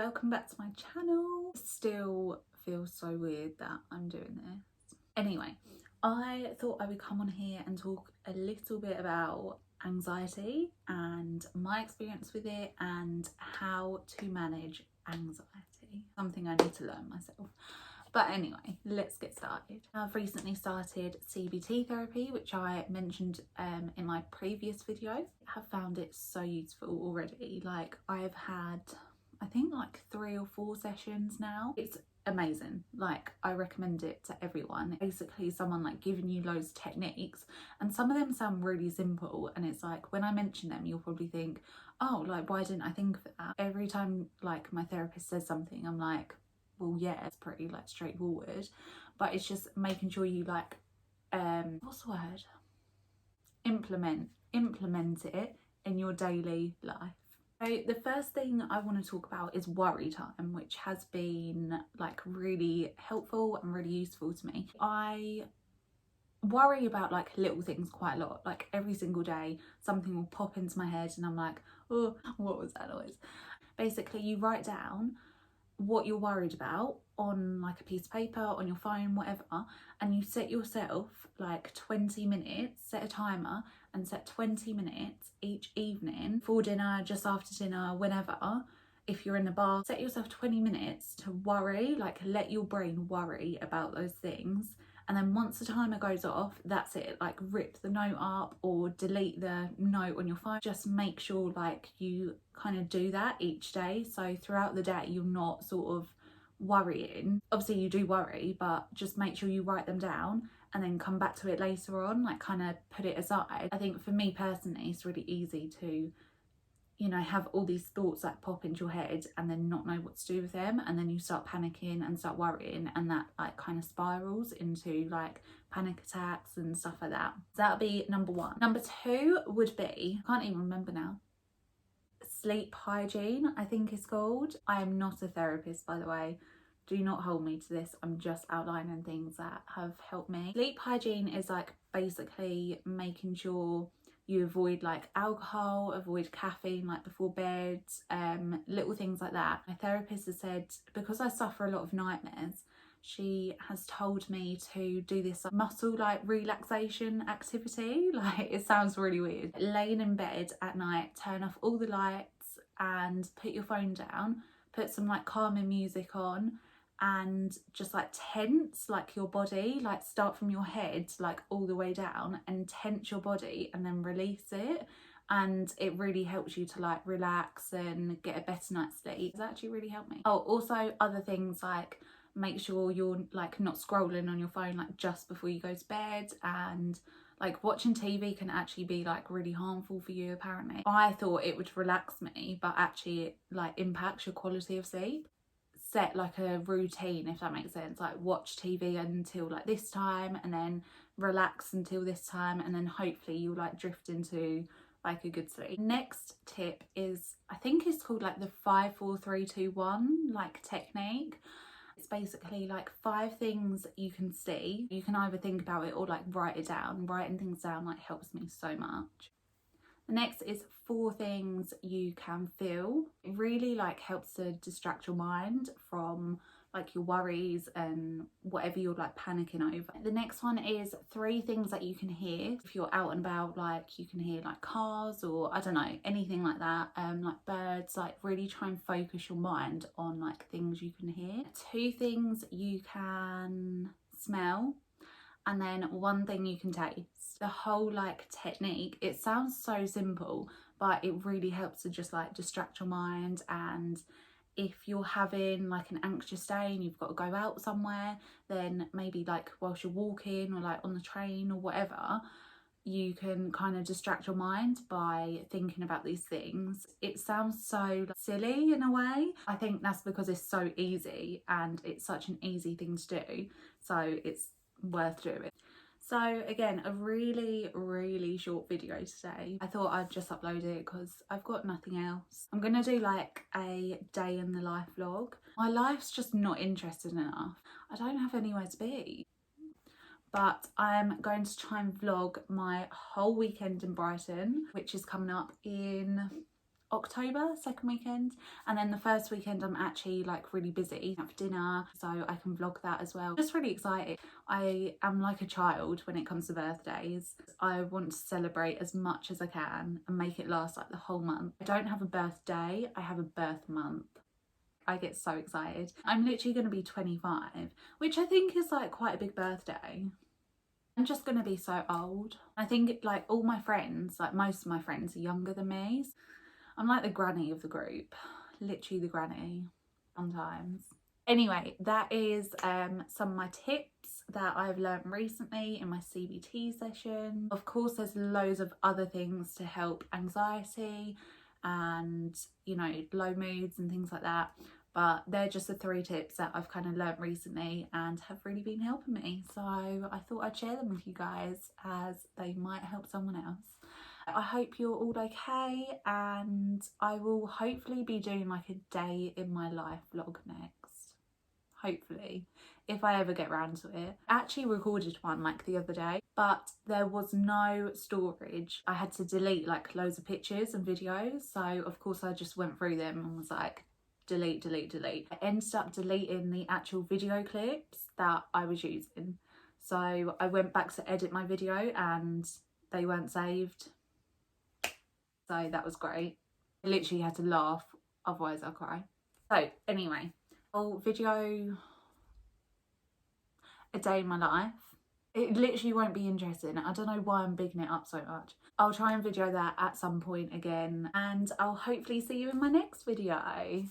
welcome back to my channel. Still feels so weird that I'm doing this. Anyway, I thought I would come on here and talk a little bit about anxiety and my experience with it and how to manage anxiety. Something I need to learn myself. But anyway, let's get started. I've recently started CBT therapy, which I mentioned in my previous video. I have found it so useful already. Like, I've had, I think, like 3 or 4 sessions now. It's amazing. Like, I recommend it to everyone. Basically, someone like giving you loads of techniques, and some of them sound really simple, and it's like when I mention them, you'll probably think, oh, like, why didn't I think of that? Every time like my therapist says something, I'm like, well, yeah, it's pretty like straightforward, but it's just making sure you like what's the word, implement it in your daily life. So the first thing I want to talk about is worry time, which has been like really helpful and really useful to me. I worry about like little things quite a lot. Like every single day something will pop into my head and I'm like, oh, what was that noise? Basically, you write down what you're worried about on like a piece of paper, on your phone, whatever, and you set yourself like 20 minutes, set a timer and set 20 minutes each evening, before dinner, just after dinner, whenever. If you're in the bar, set yourself 20 minutes to worry, like let your brain worry about those things. And then once the timer goes off, that's it. Like, rip the note up or delete the note on your phone. Just make sure like you kind of do that each day, so throughout the day you're not sort of worrying. Obviously you do worry, but just make sure you write them down and then come back to it later on, like kind of put it aside. I think for me personally, it's really easy to, you know, have all these thoughts that pop into your head and then not know what to do with them, and then you start panicking and start worrying, and that like kind of spirals into like panic attacks and stuff like that. So that'll be number 1. Number 2 would be, I can't even remember now, sleep hygiene, I think it's called. I am not a therapist, by the way. Do not hold me to this. I'm just outlining things that have helped me. Sleep hygiene is like basically making sure you avoid like alcohol, avoid caffeine like before bed, little things like that. My therapist has said, because I suffer a lot of nightmares, she has told me to do this muscle like relaxation activity. Like, it sounds really weird. Laying in bed at night, turn off all the lights and put your phone down, put some like calming music on, and just like tense like your body, like start from your head like all the way down and tense your body and then release it, and it really helps you to like relax and get a better night's sleep. It's actually really helped me. Oh, also other things like make sure you're like not scrolling on your phone like just before you go to bed, and like watching TV can actually be like really harmful for you apparently. I thought it would relax me, but actually it like impacts your quality of sleep. Set like a routine, if that makes sense, like watch TV until like this time and then relax until this time, and then hopefully you'll like drift into like a good sleep. Next tip is, I think it's called like the 5 4 3 2 1 like technique. It's basically like 5 things you can see. You can either think about it or like write it down. Writing things down like helps me so much. The next is 4 things you can feel. It really like helps to distract your mind from like your worries and whatever you're like panicking over. The next one is 3 things that you can hear. If you're out and about, like you can hear like cars or I don't know, anything like that, like birds. Like really try and focus your mind on like things you can hear. 2 things you can smell, and then 1 thing you can taste. The whole like technique, it sounds so simple, but it really helps to just like distract your mind. And if you're having like an anxious day and you've got to go out somewhere, then maybe like whilst you're walking or like on the train or whatever, you can kind of distract your mind by thinking about these things. It sounds so silly in a way. I think that's because it's so easy and it's such an easy thing to do, so it's worth doing. So again, a really short video today. I thought I'd just upload it because I've got nothing else. I'm gonna do like a day in the life vlog. My life's just not interesting enough. I don't have anywhere to be. But I'm going to try and vlog my whole weekend in Brighton, which is coming up in October, second weekend, and then the first weekend I'm actually like really busy for dinner, so I can vlog that as well. Just really excited. I am like a child when it comes to birthdays. I want to celebrate as much as I can and make it last like the whole month. I don't have a birthday, I have a birth month. I get so excited. I'm literally going to be 25, which I think is like quite a big birthday. I'm just going to be so old. I think like all my friends, like most of my friends are younger than me. I'm like the granny of the group, literally the granny sometimes. Anyway, that is some of my tips that I've learned recently in my CBT session. Of course, there's loads of other things to help anxiety and, you know, low moods and things like that. But they're just the 3 tips that I've kind of learnt recently and have really been helping me. So I thought I'd share them with you guys as they might help someone else. I hope you're all okay, and I will hopefully be doing like a day in my life vlog next. Hopefully, if I ever get around to it. I actually recorded one like the other day, but there was no storage. I had to delete like loads of pictures and videos, so of course I just went through them and was like, delete, delete, delete. I ended up deleting the actual video clips that I was using. So I went back to edit my video and they weren't saved. So that was great. I literally had to laugh, otherwise I'll cry. So anyway, video a day in my life. It literally won't be interesting. I don't know why I'm bigging it up so much. I'll try and video that at some point again, and I'll hopefully see you in my next video.